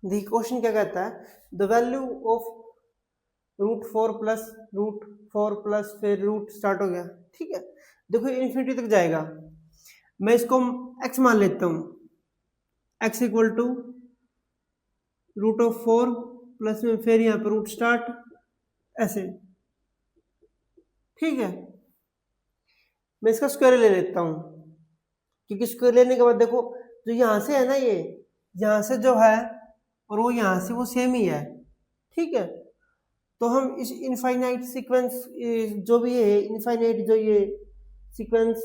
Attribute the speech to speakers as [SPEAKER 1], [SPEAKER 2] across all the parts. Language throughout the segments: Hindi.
[SPEAKER 1] देखिए क्वेश्चन क्या कहता है, the value of √4 plus √4 plus फिर रूट स्टार्ट हो गया, ठीक है। देखो इन्फिनिटी तक जाएगा, मैं इसको x मान लेता हूँ, x इक्वल टू √4 प्लस में फिर यहाँ पर रूट स्टार्ट ऐसे, ठीक है। मैं इसका स्क्वायर ले लेता हूँ, क्योंकि स्क्वायर लेने के बाद देखो जो यहाँ से है ना, ये यहाँ से जो है और वो यहाँ से वो सेम ही है, ठीक है। तो हम इस इनफाइनाइट सीक्वेंस जो भी है, इनफाइनाइट जो ये सीक्वेंस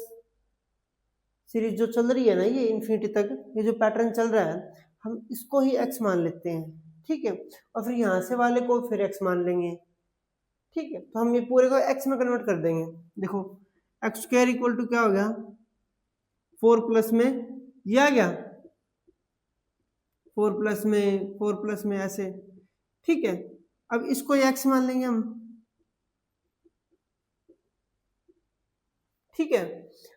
[SPEAKER 1] सीरीज जो चल रही है ना, ये इन्फिनिटी तक ये जो पैटर्न चल रहा है, हम इसको ही x मान लेते हैं, ठीक है। और फिर यहाँ से वाले को फिर x मान लेंगे, ठीक है। तो हम ये पूरे को x में कन्वर्ट कर देंगे। देखो एक्स स्क्वायर इक्वल टू क्या हो गया, 4 प्लस में ये आ गया, 4 प्लस में ऐसे, ठीक है। अब इसको x मान लेंगे हम, ठीक है।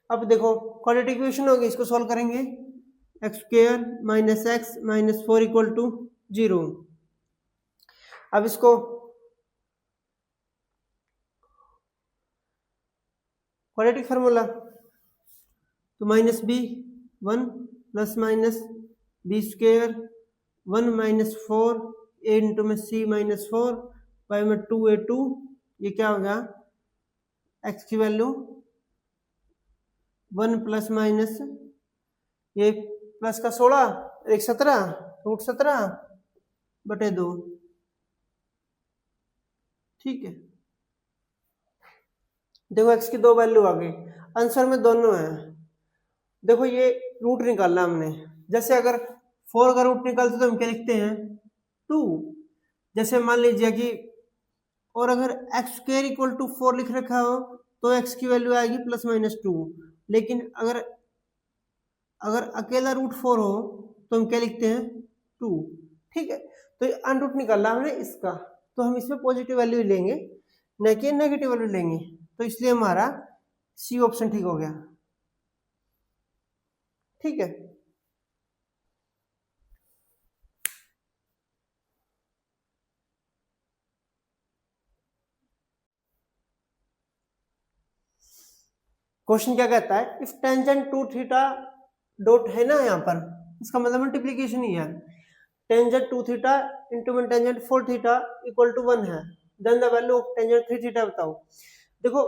[SPEAKER 1] अब देखो क्वाड्रेटिक इक्वेशन होगी, इसको सॉल्व करेंगे, x square minus x minus 4 equal to 0। अब इसको क्वाड्रेटिक फार्मूला तो minus b 1 plus minus b square 1 minus 4 a into में सी माइनस 4 बाई में 2a2, ये क्या होगा, एक्स की वैल्यू 1 प्लस माइनस ये प्लस का 16 एक 17 √17 बटे 2, ठीक है। देखो x की दो वैल्यू आ गई, आंसर में दोनों है। देखो ये रूट निकालना हमने, जैसे अगर 4 का रूट निकालते तो हम क्या लिखते हैं 2, जैसे मान लीजिए कि, और अगर एक्स स्क्वायर इक्वल टू 4 लिख रखा हो तो x की वैल्यू आएगी प्लस माइनस 2, लेकिन अगर अकेला √4 हो तो हम क्या लिखते हैं 2, ठीक है। तो ये अनरूट निकालना हमने इसका, तो हम इसमें पॉजिटिव वैल्यू लेंगे न कि नेगेटिव वैल्यू लेंगे, तो इसलिए हमारा सी ऑप्शन ठीक हो गया, ठीक है। क्वेश्चन क्या कहता है, if tangent two theta dot है ना यहाँ पर, इसका मतलब मल्टीप्लीकेशन ही है, टेंजेंट 2 थीटा इंटू में टेंजेंट 4 थीटा इक्वल टू 1 है, then the value of tangent 3 theta बताओ। देखो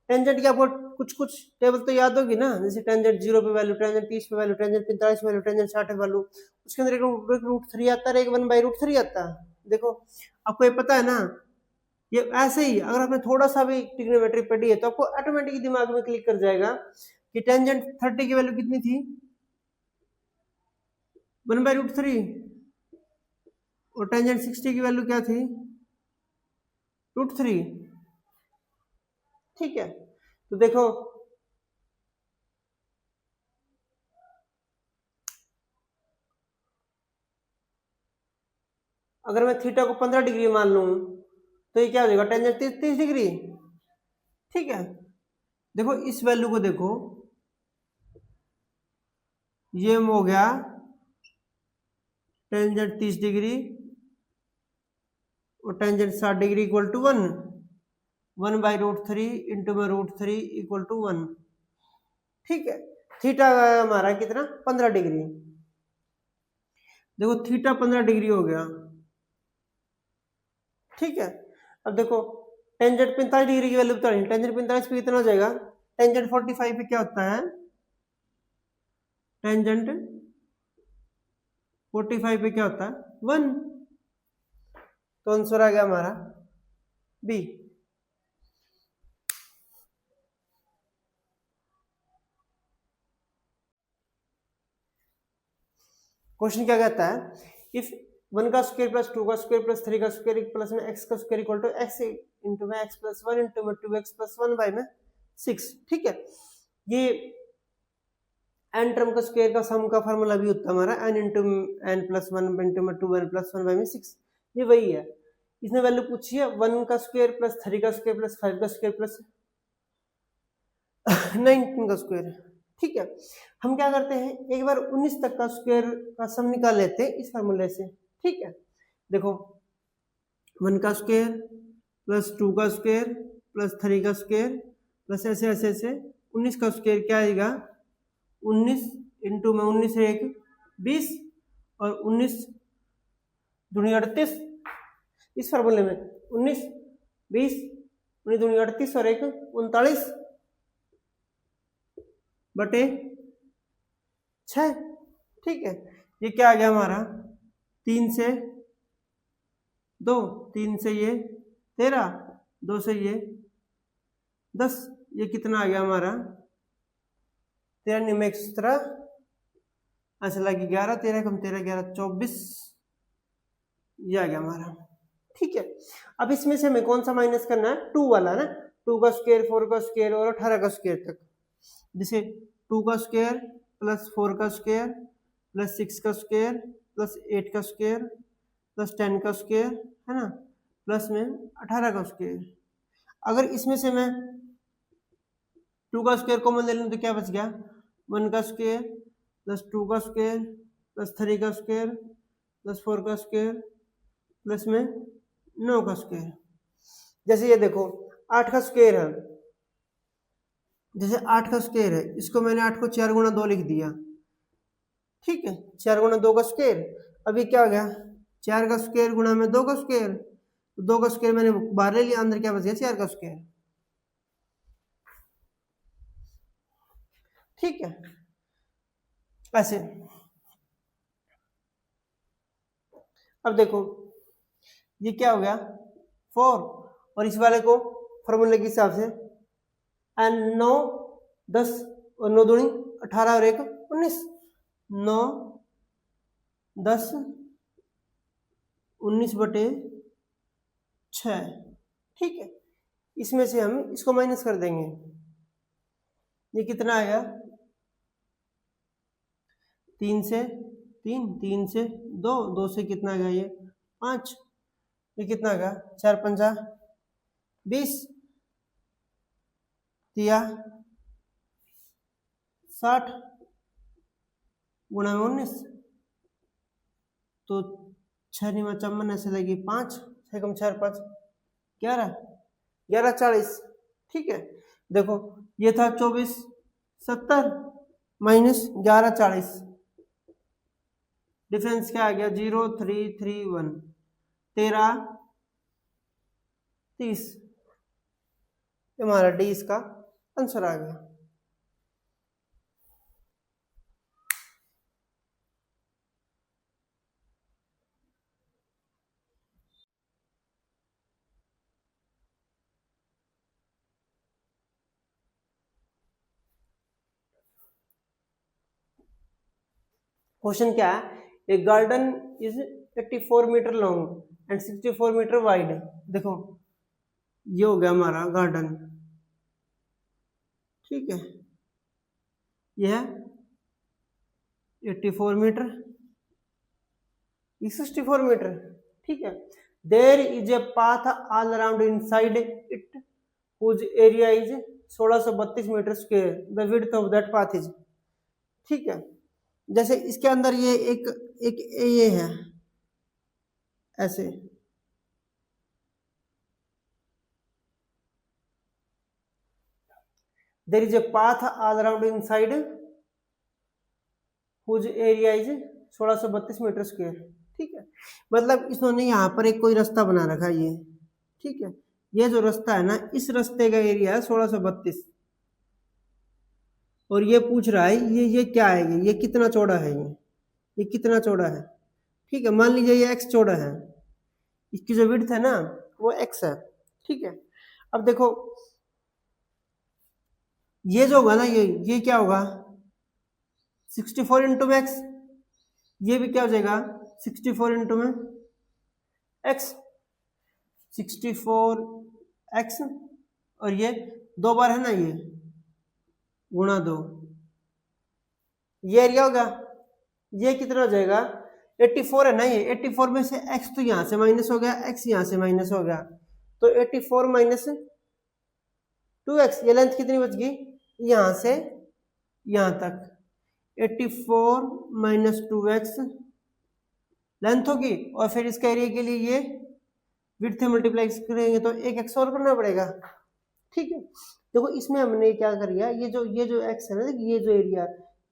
[SPEAKER 1] टेंजेंट की आपको कुछ टेबल तो याद होगी ना, जैसे टेंजेंट 0 पे वैल्यू, टेंजेंट 30 पे वैल्यू, टेंजेंट 45 पे वैल्यू, टेंजेंट 60 पे वैल्यू, उसके अंदर एक √3 आता है, एक 1/√3 आता है। देखो आपको ये पता है ना, ये ऐसे ही अगर आपने थोड़ा सा भी ट्रिग्नोमेट्री पढ़ी है तो आपको ऑटोमेटिक दिमाग में क्लिक कर जाएगा कि टेंजेंट 30 की वैल्यू कितनी थी, 1/√3, और टेंजेंट 60 की वैल्यू क्या थी, √3, ठीक है। तो देखो अगर मैं थीटा को 15 डिग्री मान लूं तो ये क्या हो जाएगा, टेंजेंट 30 डिग्री, ठीक है। देखो इस वैल्यू को देखो, ये हो गया टेंजेंट 30 डिग्री और tangent 60 degree equal to 1, 1/√3 into में √3 इक्वल टू 1, ठीक है। थीटा हमारा कितना 15 डिग्री, देखो थीटा 15 डिग्री हो गया, ठीक है। अब देखो टेंजेंट 45 डिग्री की वैल्यू बता रही है, टेंजेंट 45 पे कितना हो जाएगा, टेंजेंट 45 पे क्या होता है, टेंजेंट 45 पे क्या होता है 1, तो आंसर आ गया हमारा बी। क्वेश्चन क्या कहता है, इफ 1 का स्क्वायर प्लस 2 का स्क्वायर प्लस 3 का स्क्वायर प्लस में x का square equal to x into में x प्लस 1 इंटू में 2x प्लस 1 बाई में 6, ठीक है। ये n टर्म का स्क्वायर का सम का फार्मूला भी होता है हमारा n into n plus 1 into में 2n प्लस 1 बाई में 6, ये वही है। इसने वैल्यू पूछी है 1 का स्क्वायर प्लस 3 का स्क्वायर प्लस 5 का स्क्वायर प्लस 19 का स्क्वायर, ठीक है। हम क्या करते हैं, एक बार 19 तक का स्क्वायर का सम निकाल लेते हैं इस फार्मूले से, ठीक है, देखो 1 का स्क्वायर प्लस 2 का स्क्वायर प्लस 3 का स्क्वायर प्लस ऐसे ऐसे ऐसे 19 का स्क्वायर क्या आएगा, 19 इंटू में 19 है 1 20 और 19 दूनी 38, इस फॉर्मूले में 19 20 19 दूनी 38 और 1 39 बटे 6। ठीक है, ये क्या आ गया हमारा 3 से 2, 3 से ये 13, 2 से ये 10, ये कितना आ गया हमारा 13 निम 17 ऐसा लगी 11, 13 कम 13 11 24, ये आ गया हमारा। ठीक है, अब इसमें से हमें कौन सा माइनस करना है, 2 वाला ना, 2 का स्क्वायर 4 का स्क्वायर और 18 का स्क्वायर तक, जैसे 2 का स्क्वायर प्लस 4 का स्क्वायर प्लस 6 का स्क्वायर प्लस 8 का स्क्वायर प्लस 10 का स्क्वायर है ना, प्लस में 18 का स्क्वायर। अगर इसमें से मैं 2 का स्क्वायर कॉमन ले लूँ तो क्या बच गया, 1 का स्क्वायर प्लस 2 का स्क्वायर प्लस 3 का स्क्वायर प्लस 4 का स्क्वायर प्लस में 9 का स्क्वायर। जैसे ये देखो 8 का स्क्वायर है, जैसे 8 का स्क्वायर है, इसको मैंने 8 को 4 गुणा 2 लिख दिया। ठीक है, 4 गुणा 2 का स्क्वायर, अभी क्या हो गया 4 का स्क्वायर गुणा में 2 का स्क्वायर, तो 2 का स्क्वायर मैंने बाहर ले लिया, अंदर क्या बच गया 4 का स्क्वायर। ठीक है, ऐसे। अब देखो ये क्या हो गया 4 और इस वाले को फॉर्मूले के हिसाब से एन 9 10 और 9 दूनी 18 और 1 19, 9 10 19 बटे 6। ठीक है, इसमें से हम इसको माइनस कर देंगे, ये कितना आएगा 3 से 3, 3 से 2, 2 से कितना आ गया ये 5, ये कितना आ गया 4 पंजा 20 दिया 60 गुणा में 19, तो 6 निमा 54 ऐसे लगी 5, 6 कम 4 5 11 11 40। ठीक है, देखो ये था 24 70 माइनस 11 40, डिफरेंस क्या आ गया 0 3 3 1 13 30, हमारा डी इसका आंसर आ गया। क्वेश्चन क्या है, a garden is 84 metre long and 64 metre wide. देखो ये हो गया हमारा गार्डन, ठीक है, ये है 84 मीटर, 64 मीटर। ठीक है, there is a path all around inside it whose area is 1632 metre square, the width of that path is. ठीक है, जैसे इसके अंदर ये एक ये है ऐसे, there is a path all around inside whose area is 1632 metre square. ठीक है, मतलब इन्होंने यहाँ पर एक कोई रास्ता बना रखा है ये। ठीक है, ये जो रास्ता है ना, इस रास्ते का एरिया है 1632 और ये पूछ रहा है ये क्या है, ये कितना चौड़ा है, ये कितना चौड़ा है। ठीक है, मान लीजिए ये x चौड़ा है, इसकी जो विड्थ है ना वो x है। ठीक है, अब देखो ये जो होगा ना ये क्या होगा 64 इंटू में x, ये भी क्या हो जाएगा 64 इंटू में x, 64x और ये 2 बार है ना, ये गुणा 2, ये एरिया होगा, ये कितना हो जाएगा 84 है ना, ये 84 में से x तो यहां से माइनस हो गया, x यहां से माइनस हो गया, तो 84 माइनस 2x, ये लेंथ कितनी बच गई यहां से यहां तक, 84 माइनस 2x लेंथ होगी, और फिर इसका एरिया के लिए ये विड्थ मल्टीप्लाई करेंगे तो एक एक्स और करना पड़ेगा। ठीक है, देखो इसमें हमने क्या कर लिया, ये जो एक्स है ना, ये जो एरिया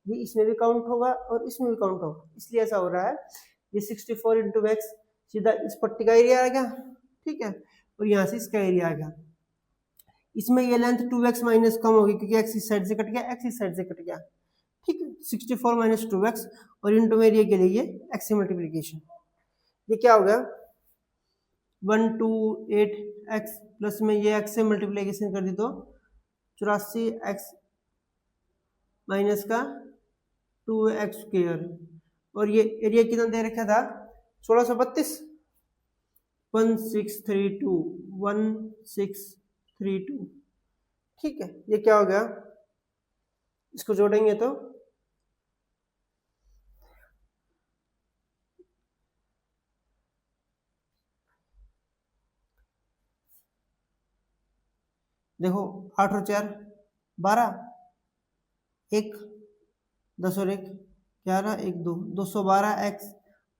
[SPEAKER 1] ये इसमें भी काउंट होगा और इसमें भी काउंट होगा, इसलिए ऐसा हो रहा है। ये 64 इंटू एक्स सीधा इस पट्टी का एरिया आ गया, ठीक है, और यहाँ से इसका एरिया आ गया। इसमें ये लेंथ 2x माइनस कम होगी क्योंकि x इस साइड से कट गया, x इस साइड से कट गया, ठीक है। 64 माइनस 2x और इंटू एरिया के लिए ये x से मल्टीप्लीकेशन, ये क्या हो गया 128x प्लस में ये x से मल्टीप्लीकेशन कर दी तो 84x माइनस का 2x स्क्वायर, और ये एरिया कितना दे रखा था 1632, 1632, ठीक है। ये क्या हो गया, इसको जोड़ेंगे तो देखो 8 और 4 12, 1 10 और 1 11, 1 2 212x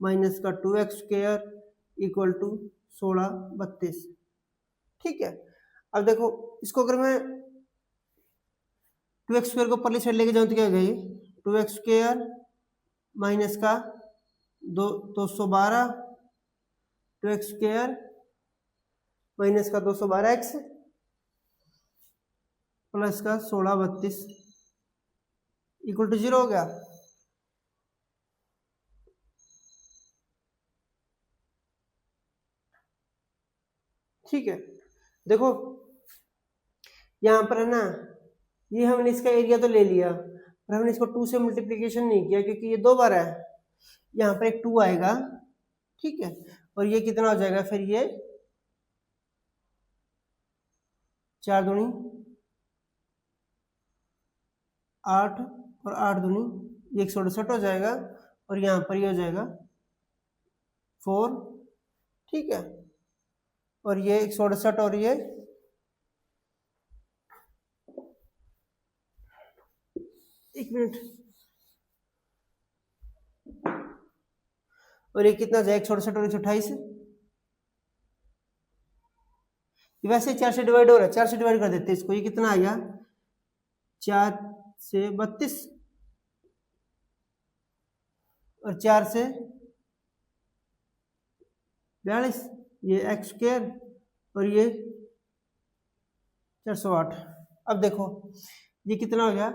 [SPEAKER 1] माइनस का 2x स्क्वायर इक्वल टू 1632, ठीक है। अब देखो इसको अगर मैं 2x स्क्वायर को परली साइड लेके जाऊं तो क्या हो गई 2x स्क्वायर माइनस का 212 2x स्क्वायर माइनस का 212x प्लस का 1632 इक्वल टू 0 हो गया। ठीक है, देखो यहाँ पर है ना, ये हमने इसका एरिया तो ले लिया पर हमने इसको 2 से मल्टीप्लिकेशन नहीं किया क्योंकि ये 2 बार है, यहाँ पर एक 2 आएगा, ठीक है, और ये कितना हो जाएगा फिर ये 4 दूनी 8 और 8 दूनी ये 168 हो जाएगा, और यहाँ पर ये हो जाएगा 4, ठीक है, और ये 168 और ये 1 मिनट, और ये कितना जाएगा 168 और 128, वैसे 4 से डिवाइड हो रहा है, 4 से डिवाइड कर देते हैं इसको, ये कितना आ गया 4 से 32 और 4 से 42, ये एक्स स्क्वायर और ये 408। अब देखो ये कितना हो गया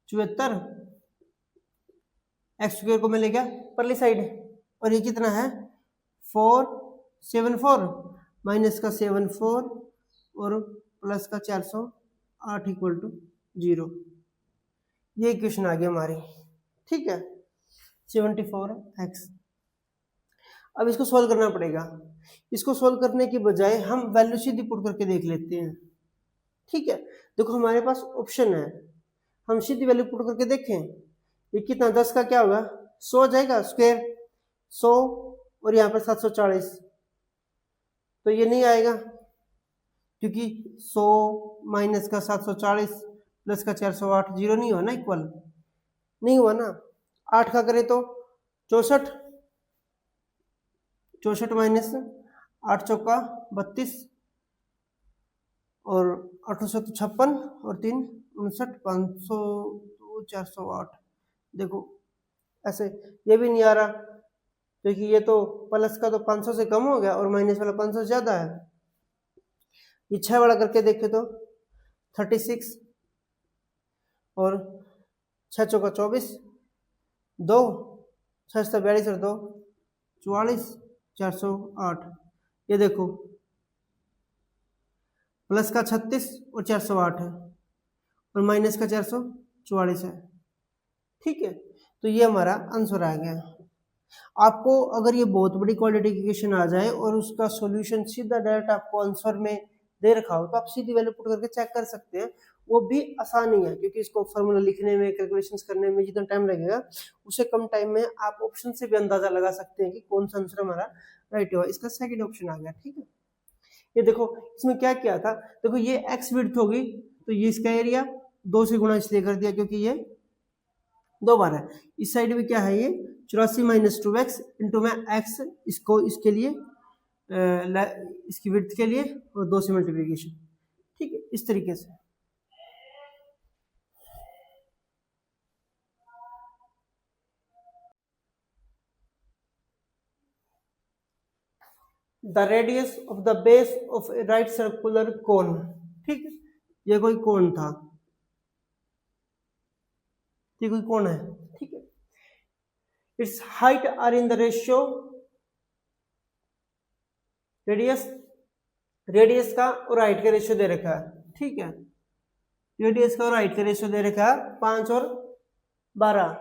[SPEAKER 1] 74, एक्स स्क्वायर को मैं ले गया परली साइड, और ये कितना है 474 माइनस का 74 और प्लस का 408 इक्वल टू 0, ये इक्वेशन आ गई हमारी, ठीक है 74x। अब इसको सॉल्व करना पड़ेगा, इसको सॉल्व करने की बजाय हम वैल्यू सीधी पुट करके देख लेते हैं, ठीक है। देखो हमारे पास ऑप्शन है, हम सीधी वैल्यू पुट करके देखें, ये कितना 10 का क्या होगा 100 जाएगा स्क्वायर 100 और यहाँ पर 740, तो ये नहीं आएगा क्योंककि 100 माइनस का 740 प्लस का 408 जीरो नहीं हुआ ना, इक्वल नहीं हुआ ना। 8 का करें तो 64 माइनस 8 चौका 32 और 856 और 3 59 500 408, देखो ऐसे ये भी नहीं आ रहा क्योंकि ये तो प्लस का तो 500 से कम हो गया और माइनस वाला 500 ज्यादा है। ये 6 वाला करके देखे तो 36 और 6 चौका 24 2 6 42 और 2 44 408, ये देखो प्लस का 36 और 408 है और माइनस का 444 है, ठीक है। तो ये हमारा आंसर आ गया। आपको अगर ये बहुत बड़ी क्वाड्रेटिक इक्वेशन आ जाए और उसका सॉल्यूशन सीधा डायरेक्ट आपको आंसर में दे रखा हो तो आप सीधी वैल्यू पुट करके चेक कर सकते हैं, वो भी आसान ही है क्योंकि इसको फॉर्मूला लिखने में कैलकुलेशंस करने में जितना टाइम लगेगा उससे कम टाइम में आप ऑप्शन से भी अंदाजा लगा सकते हैं कि कौन सा आंसर हमारा राइट होगा। इसका सेकंड ऑप्शन आ गया, ठीक है। ये देखो इसमें क्या किया था, देखो ये एक्स विड्थ होगी तो ये इसका एरिया 2 से गुणा इसलिए कर दिया क्योंकि ये 2 बार है। इस साइड में क्या है ये 84 माइनस 2x इंटू में x, इसको इसके लिए इसकी विड्थ के लिए और 2 से मल्टीप्लीकेशन। ठीक है, इस तरीके से। The radius of the base of A right circular cone. ठीक है, ये कोई कोन था, ये कोई कोन है। ठीक है, its height are in the ratio radius का और हाइट का रेशियो दे रखा है। ठीक है, रेडियस का और हाइट का रेशियो दे रखा है 5 और 12।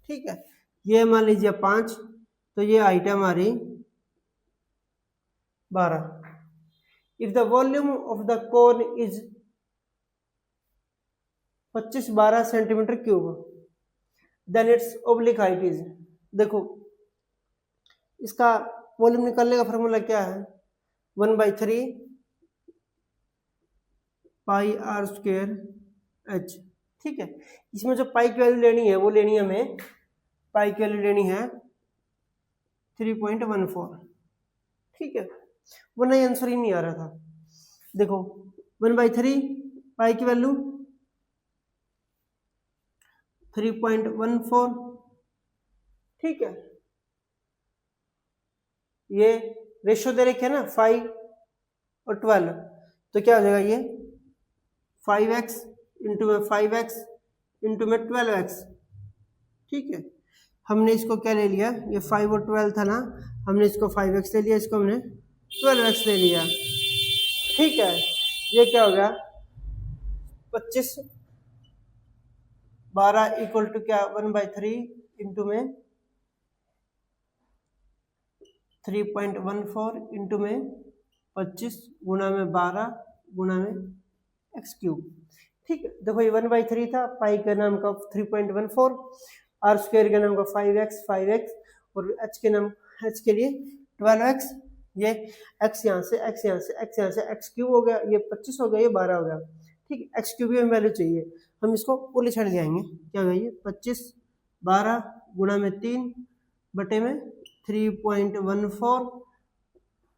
[SPEAKER 1] ठीक है, ये मान लीजिए 5, तो ये हाइट है हमारी 12। If the volume of the cone is 25-12 centimetre cube, then its oblique height is. देखो इसका वॉल्यूम निकालने का फॉर्मूला क्या है, 1/3 पाई आर स्क्वायर एच। ठीक है, इसमें जो पाई की वैल्यू लेनी है वो लेनी है हमें, पाई की वैल्यू लेनी है 3.14। ठीक है, वरना ये आंसर ही नहीं आ रहा था। देखो 1/3 पाई की वैल्यू 3.14। ठीक है, ये रेशियो दे रखे है ना 5 और 12, तो क्या हो जाएगा ये 5x इंटू में 5x इंटू में 12x। ठीक है, हमने इसको क्या ले लिया, ये 5 और 12 था ना, हमने इसको 5x ले लिया, इसको हमने 12x ले लिया। ठीक है, ये क्या हो गया 25-12 इक्वल टू क्या 1/3 इंटू में 3.14 इंटू में 25 गुणा में 12 गुणा में एक्स क्यूब। ठीक है, देखो ये 1/3 था, पाई का नाम का 3.14, आर स्क्वायर का नाम का 5x और एच के नाम एच के लिए 12x। ये x यहाँ से x यहाँ से x यहाँ से x क्यूब हो गया, ये 25 हो गया, ये 12 हो गया। ठीक है, x क्यूब की हमें वैल्यू चाहिए, हम इसको उल्टे साइड ले आएंगे। क्या होगा ये 25-12 गुणा में 3 बटे में 3.14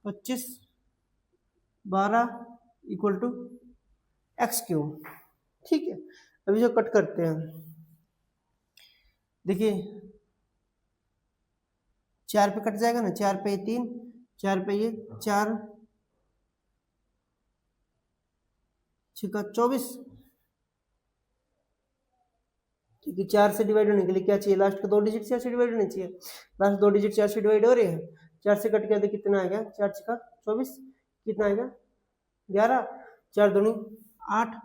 [SPEAKER 1] 25-12 इक्वल टू एक्स क्यूब। ठीक है, अभी जो कट करते हैं, देखिए 4 पे कट जाएगा ना, 4 पे 3, 4 पे ये 4 छिका 24। ठीक है, 4 से डिवाइड होने के लिए क्या चाहिए, लास्ट का 2 डिजिट 4 से डिवाइड होने चाहिए, लास्ट 2 डिजिट 4 से डिवाइड हो रहे हैं। 4 से कट गया तो कितना आ गया 4 छिका 24, कितना आएगा 11, 4 दूनी 8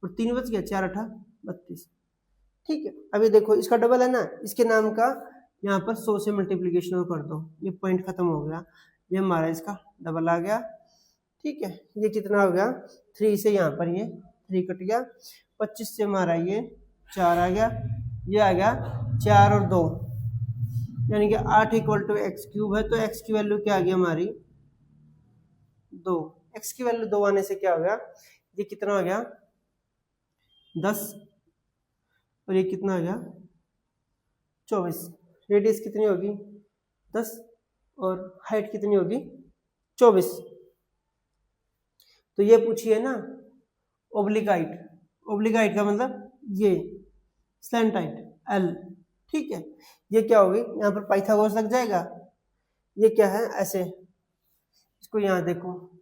[SPEAKER 1] और 3 बच गया, 4 8 32। ठीक है, अभी देखो इसका डबल है ना, इसके नाम का यहाँ पर 100 से मल्टीप्लीकेशन कर दो, ये पॉइंट खत्म हो गया, ये हमारा इसका डबल आ गया। ठीक है, ये कितना हो गया 3 से यहाँ पर ये 3 कट गया, 25 से हमारा ये 4 आ गया, ये आ गया 4 और 2 यानी कि 8 इक्वल टू एक्स क्यूब है। तो एक्स की वैल्यू क्या आ गई हमारी 2। एक्स की वैल्यू 2 आने से क्या हो गया, ये कितना हो गया 10 और ये कितना हो गया 24। रेडियस कितनी होगी 10 और हाइट कितनी होगी 24। तो ये पूछिए ना ओब्लिक हाइट, ओब्लिक हाइट का मतलब ये स्लैंट हाइट एल। ठीक है, ये क्या होगी, यहाँ पर पाइथागोरस लग जाएगा, ये क्या है ऐसे, इसको यहाँ देखो,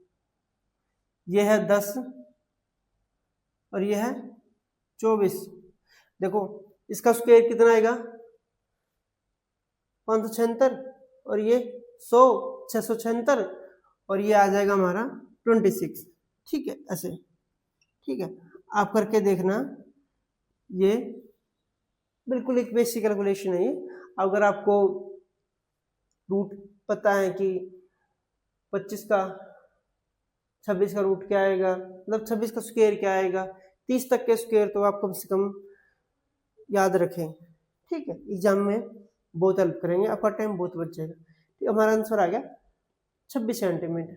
[SPEAKER 1] ये है 10 और ये है 24। देखो इसका स्क्वायर कितना आएगा 576 और ये 100 676 और ये आ जाएगा हमारा 26। ठीक है, ऐसे। ठीक है, आप करके देखना, ये बिल्कुल एक बेसिक कैलकुलेशन है ये। अगर आपको रूट पता है कि 25 का 26 का रूट क्या आएगा, मतलब 26 का स्क्वायर क्या आएगा, 30 तक के स्क्वायर तो आप कम से कम याद रखें। ठीक है, एग्जाम में बहुत हेल्प करेंगे, आपका टाइम बहुत बच जाएगा। ठीक, हमारा आंसर आ गया 26 सेंटीमीटर।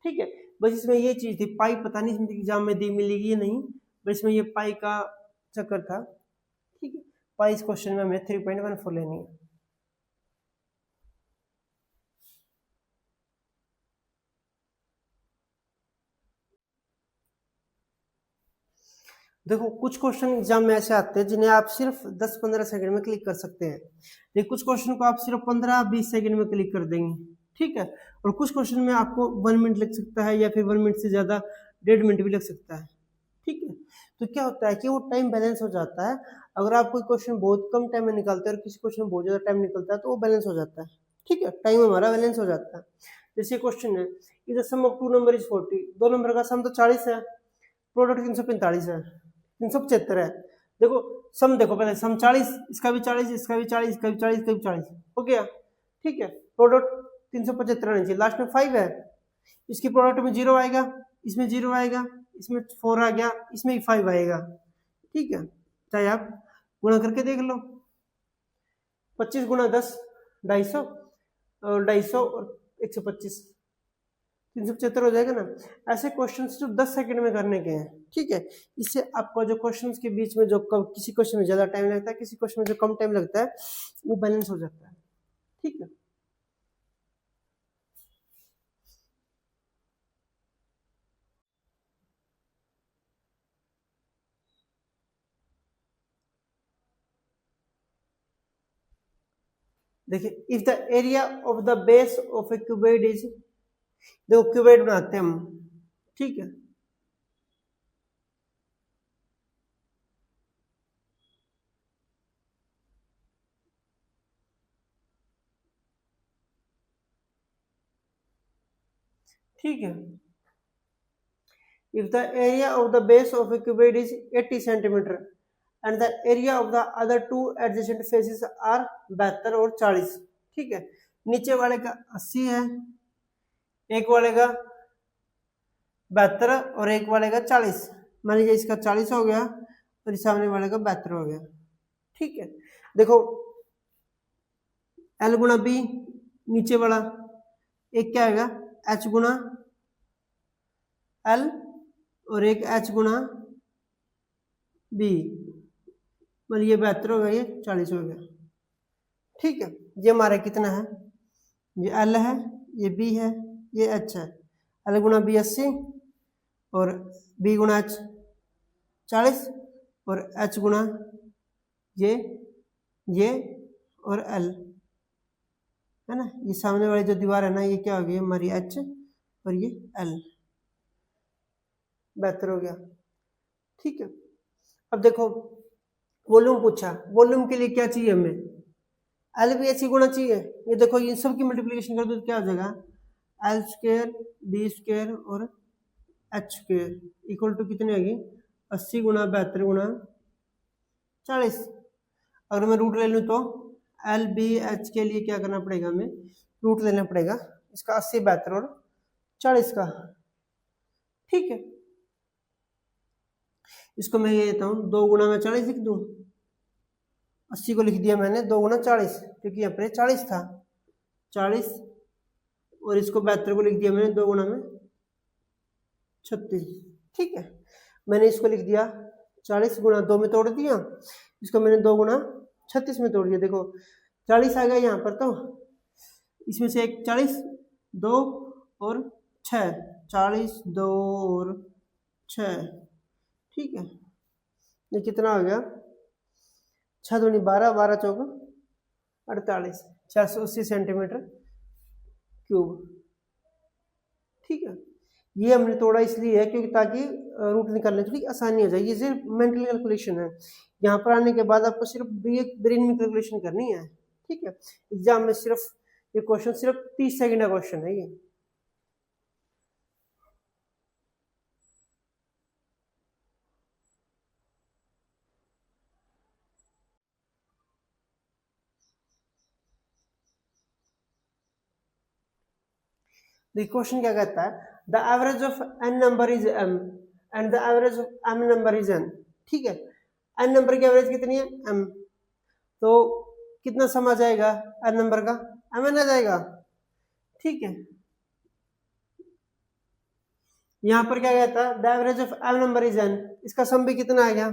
[SPEAKER 1] ठीक है, बस इसमें ये चीज़ थी, पाई पता नहीं इसमें एग्जाम में दी मिलेगी या नहीं, बस इसमें ये पाई का चक्कर था। ठीक है, पाई इस क्वेश्चन में हमें 3.14 लेनी है। देखो कुछ क्वेश्चन एग्जाम में ऐसे आते हैं जिन्हें आप सिर्फ 10-15 सेकंड में क्लिक कर सकते हैं, ये कुछ क्वेश्चन को आप सिर्फ 15-20 सेकंड में क्लिक कर देंगे, ठीक है। और कुछ क्वेश्चन में आपको 1 मिनट लग सकता है या फिर 1 मिनट से ज्यादा 1.5 मिनट भी लग सकता है, ठीक है। तो क्या होता है कि वो टाइम बैलेंस हो जाता है। अगर आप कोई क्वेश्चन बहुत कम टाइम में निकालते हैं और किसी क्वेश्चन में बहुत ज्यादा टाइम निकलता है तो वो बैलेंस हो जाता है, ठीक है, टाइम हमारा बैलेंस हो जाता है। जैसे क्वेश्चन है इधर सम ऑफ 2 नंबर इज 40, दो नंबर का सम तो 40 है, प्रोडक्ट 345 है, 375 है। देखो सम देखो पहले, सम 40, इसका भी 40, इसका भी 40, इसका भी 40, इसका भी 40 हो गया, ठीक है। प्रोडक्ट 375 आना चाहिए, लास्ट में 5 है, इसकी प्रोडक्ट में 0 आएगा, इसमें 0 आएगा, इसमें 4 आ गया, इसमें भी 5 आएगा, ठीक है। चाहे आप गुणा करके देख लो, 25 गुणा 10 250 और 250 और 125 375 हो जाएगा ना। ऐसे क्वेश्चन जो 10 सेकंड में करने के हैं, ठीक है। इससे आपका जो क्वेश्चंस के बीच में जो किसी क्वेश्चन में ज्यादा टाइम लगता है, किसी क्वेश्चन में जो कम टाइम लगता है, वो बैलेंस हो जाता है, ठीक है। देखिए if the area of the base of A cuboid is, देखो क्यूबॉइड बनाते हैं हम, ठीक है। ठीक है, if the area of the base of a cuboid is 80 centimeter and the area of the other two adjacent faces are 72 और 40, ठीक है। नीचे वाले का 80 है, एक वाले का 72 और एक वाले का 40, मान लीजिए इसका 40 हो गया और इस सामने वाले का 72 हो गया, ठीक है। देखो L गुणा बी, नीचे वाला एक क्या आएगा H गुणा L और एक H गुणा बी, मतलब ये 72 हो गया, ये 40 हो गया, ठीक है। ये हमारा कितना है, ये L है, ये B है, ये H है। L गुणा बी 80 और B गुणा H 40 और H गुणा ये और L है ना। ये सामने वाली जो दीवार है ना, ये क्या हो गई हमारी H और ये L, 72 हो गया, ठीक है। अब देखो वॉल्यूम पूछा, वॉल्यूम के लिए क्या चाहिए हमें, एल भी एच गुणा चाहिए। ये देखो इन सब की मल्टीप्लिकेशन कर दो तो क्या हो जाएगा, एल स्क्वायर बी स्क्वायर और एच स्क्वायर इक्वल टू कितनी होगी 80 गुणा 72 गुणा 40। अगर मैं रूट ले लूँ तो एल बी एच के लिए क्या करना पड़ेगा, हमें रूट लेना पड़ेगा इसका 80 72 और 40 का, ठीक है। इसको मैं ये देता हूँ 2 गुणा में 40 लिख दूँ, 80 को लिख दिया मैंने 2 गुणा 40 क्योंकि यहाँ पर 40 था 40, और इसको 72 को लिख दिया मैंने 2 गुणा में 36, ठीक है। मैंने इसको लिख दिया 40 गुणा 2 में तोड़ दिया, इसको मैंने 2 गुणा 36 में तोड़ दिया। देखो 40 आ गया यहाँ पर, तो इसमें से एक 40 2 और 6, 40 2 और 6, ठीक है। ये कितना हो गया 6 दूनी 12, 12 चौका 48, 480 सेंटीमीटर क्यूब, ठीक है। ये हमने तोड़ा इसलिए है क्योंकि ताकि रूट निकालने थोड़ी आसानी हो जाए। ये सिर्फ मेंटल कैलकुलेशन है, यहाँ पर आने के बाद आपको सिर्फ ब्रेन में कैलकुलेशन करनी है, ठीक है। एग्जाम में सिर्फ ये क्वेश्चन सिर्फ 30 सेकंड का क्वेश्चन है ये। क्वेश्चन क्या कहता है, the average of n number is m and the average of m number is n, ठीक है। n नंबर की एवरेज कितनी है m, तो कितना सम आ जाएगा n नंबर का, mn आ जाएगा, ठीक है। यहाँ पर क्या कहता है the average of m number is n, इसका सम भी कितना आ गया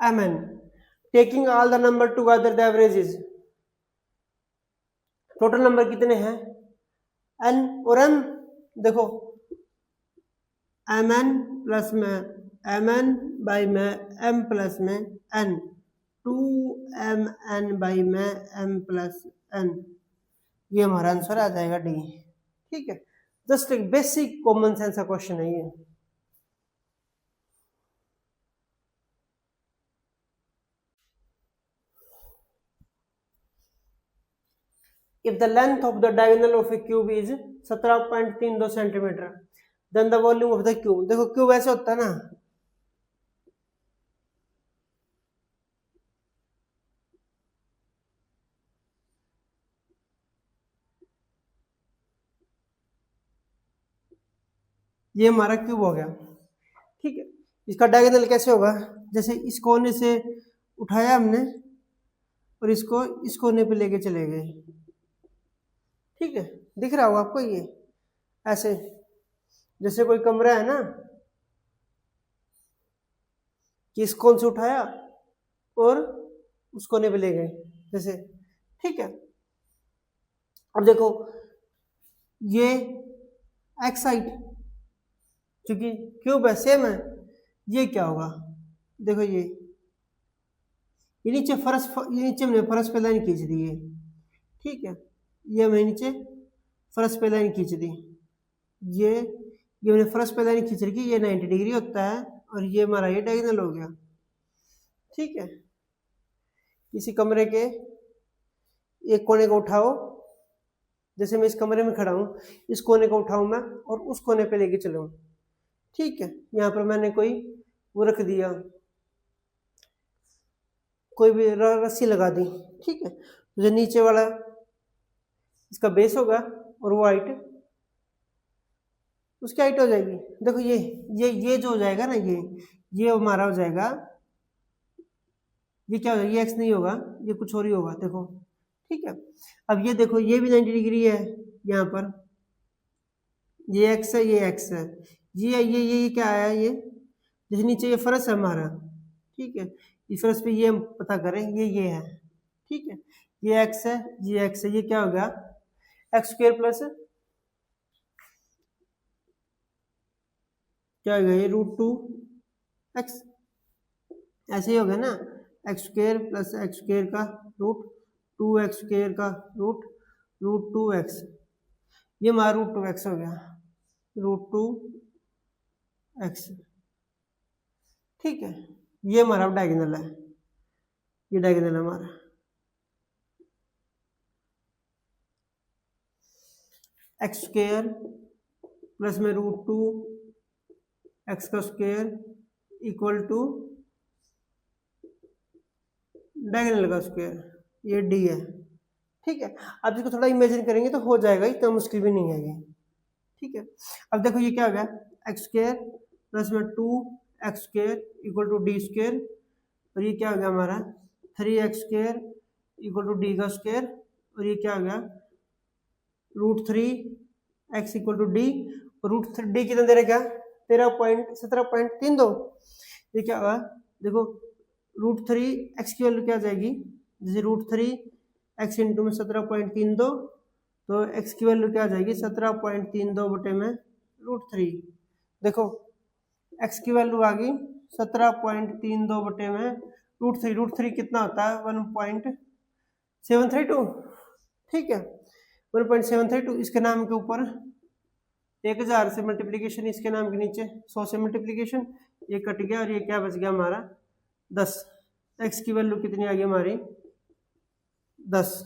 [SPEAKER 1] mn, taking all the number together the average is, total number कितने हैं n और m, देखो mn प्लस में mn बाई में m प्लस में n, 2mn बाई में m प्लस n, ये हमारा आंसर आ जाएगा डी। ठीक है, जस्ट एक बेसिक कॉमन सेंस का क्वेश्चन है ये। If the length of the diagonal of a cube is 17.32 centimetre, then the volume of the cube, देखो क्यूब ऐसे होता है ना, ये हमारा क्यूब हो गया। ठीक है, इसका डायगोनल कैसे होगा, जैसे इस कोने से उठाया हमने और इसको इस कोने पे लेके चले गए। ठीक है, दिख रहा होगा आपको ये ऐसे, जैसे कोई कमरा है ना कि इस कोने से उठाया और उस कोने पे ले गए जैसे। ठीक है, अब देखो ये एक्स साइड क्योंकि क्यूब है सेम है, ये क्या होगा, देखो ये नीचे फर्श, ये नीचे हमने फर्श पे लाइन खींच दी है। ठीक है, ये हमने नीचे फर्श पे लाइन खींच दी, ये हमने फर्श पे लाइन खींच रखी, ये 90 डिग्री होता है और ये हमारा ये डायगोनल हो गया। ठीक है, किसी कमरे के एक कोने को उठाओ, जैसे मैं इस कमरे में खड़ा हूँ, इस कोने को उठाऊं मैं और उस कोने पे लेके चलूं। ठीक है, यहाँ पर मैंने कोई वो रख दिया, कोई भी रस्सी लगा दी। ठीक है, जो नीचे वाला इसका बेस होगा और वो हाइट उसकी हाइट हो जाएगी। देखो ये जो हो जाएगा ना, ये हमारा हो जाएगा, ये क्या हो जाएगा, ये एक्स नहीं होगा, ये कुछ और ही होगा। देखो ठीक है, अब ये देखो ये भी 90 डिग्री है, यहाँ पर ये एक्स है, ये एक्स है, ये क्या आया, ये जैसे नीचे ये फर्श है हमारा। ठीक है, इस फर्श पे ये हम पता करें, ये है। ठीक है, ये एक्स है, ये एक्स है, ये क्या हो गया, एक्स स्क्वायर प्लस क्या हो गया, ये √2x, ऐसे ही हो गया ना, x square plus x square का √2x स्क्वायर का √2x, ये हमारा √2x हो गया, √2x। ठीक है, ये हमारा डायगोनल है, ये डायगोनल है हमारा। एक्स स्क्वायर प्लस में √2x का स्क्वायर इक्वल टू डायगोनल का स्क्वायर, ये डी है। ठीक है, अब इसको थोड़ा इमेजिन करेंगे तो हो जाएगा, इतना मुश्किल भी नहीं है ये। ठीक है, अब देखो ये क्या हो गया, एक्स स्क्वायर प्लस में 2x square equal to d square, और ये क्या हो गया हमारा 3x square equal to d का स्क्वायर, और ये क्या हो गया √3x इक्वल टू डी, और √3 कितना दे रहा क्या 17.32, ये क्या होगा, देखो √3x की वैल्यू क्या आ जाएगी, जैसे √3x इंटू में 17.32, तो x की वैल्यू क्या आ जाएगी 17.32 बटे में √3। देखो x की वैल्यू आ गई 17.32 बटे में √3 कितना होता है 1.732। ठीक है, 1.732, इसके नाम के ऊपर 1000 से मल्टीप्लीकेशन, इसके नाम के नीचे 100 से मल्टीप्लीकेशन, ये कट गया और ये क्या बच गया हमारा 10। x की वैल्यू कितनी आ गई हमारी 10,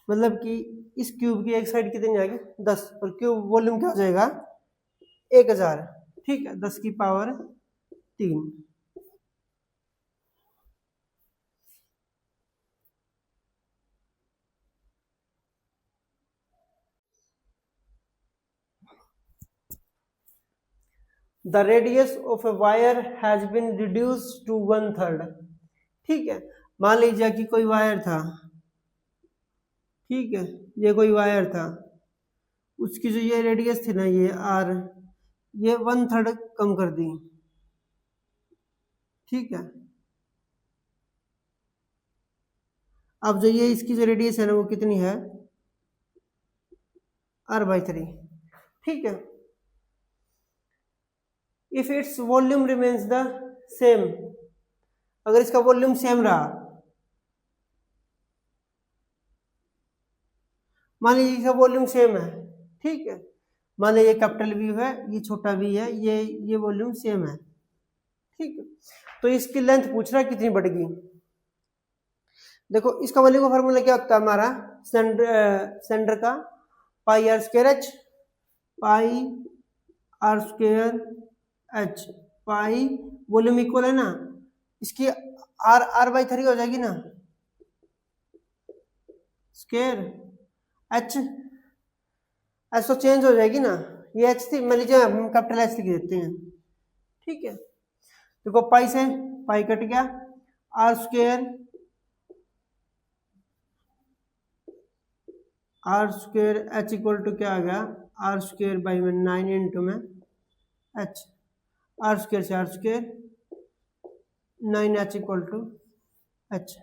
[SPEAKER 1] मतलब कि इस क्यूब की एक साइड कितनी आ गई 10, और क्यूब वॉल्यूम क्या हो जाएगा 1000। ठीक है, 10 की power 3। The radius of a wire has been reduced to 1/3। ठीक है, मान लीजिए कि कोई वायर था, ठीक है, ये कोई वायर था, उसकी जो ये रेडियस थी ना ये r, ये 1/3 कम कर दी। ठीक है, अब जो ये इसकी जो रेडियस है ना वो कितनी है, r/3। ठीक है, if its volume remains the same, अगर इसका वॉल्यूम सेम रहा, मान लीजिए इसका वॉल्यूम सेम है, ठीक है, मान लीजिए ये कैपिटल वी है, ये छोटा वी है, ये वॉल्यूम सेम है, ठीक है, तो इसकी लेंथ पूछ रहा है कितनी बढ़ेगी। देखो इसका वॉल्यूम का फॉर्मूला क्या होता है हमारा, सेंटर का pi r square h, pi r square h, pi volume equal है ना, इसकी r/3 हो जाएगी ना, स्क्वायर एच, एच तो चेंज हो जाएगी ना, ये एच थी, मान लीजिए हम कैपिटल एच लिख देते हैं, ठीक है, देखो पाई से पाई कट गया, r square h equal to क्या आ गया, आर स्क्वायर बाई में 9 इंटू में एच, आर स्क्वायर से r square 9h equal to h,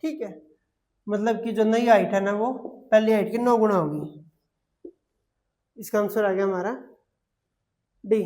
[SPEAKER 1] ठीक है, मतलब कि जो नई हाइट है ना वो पहली हाइट की 9 गुना होगी। इसका आंसर आ गया हमारा डी।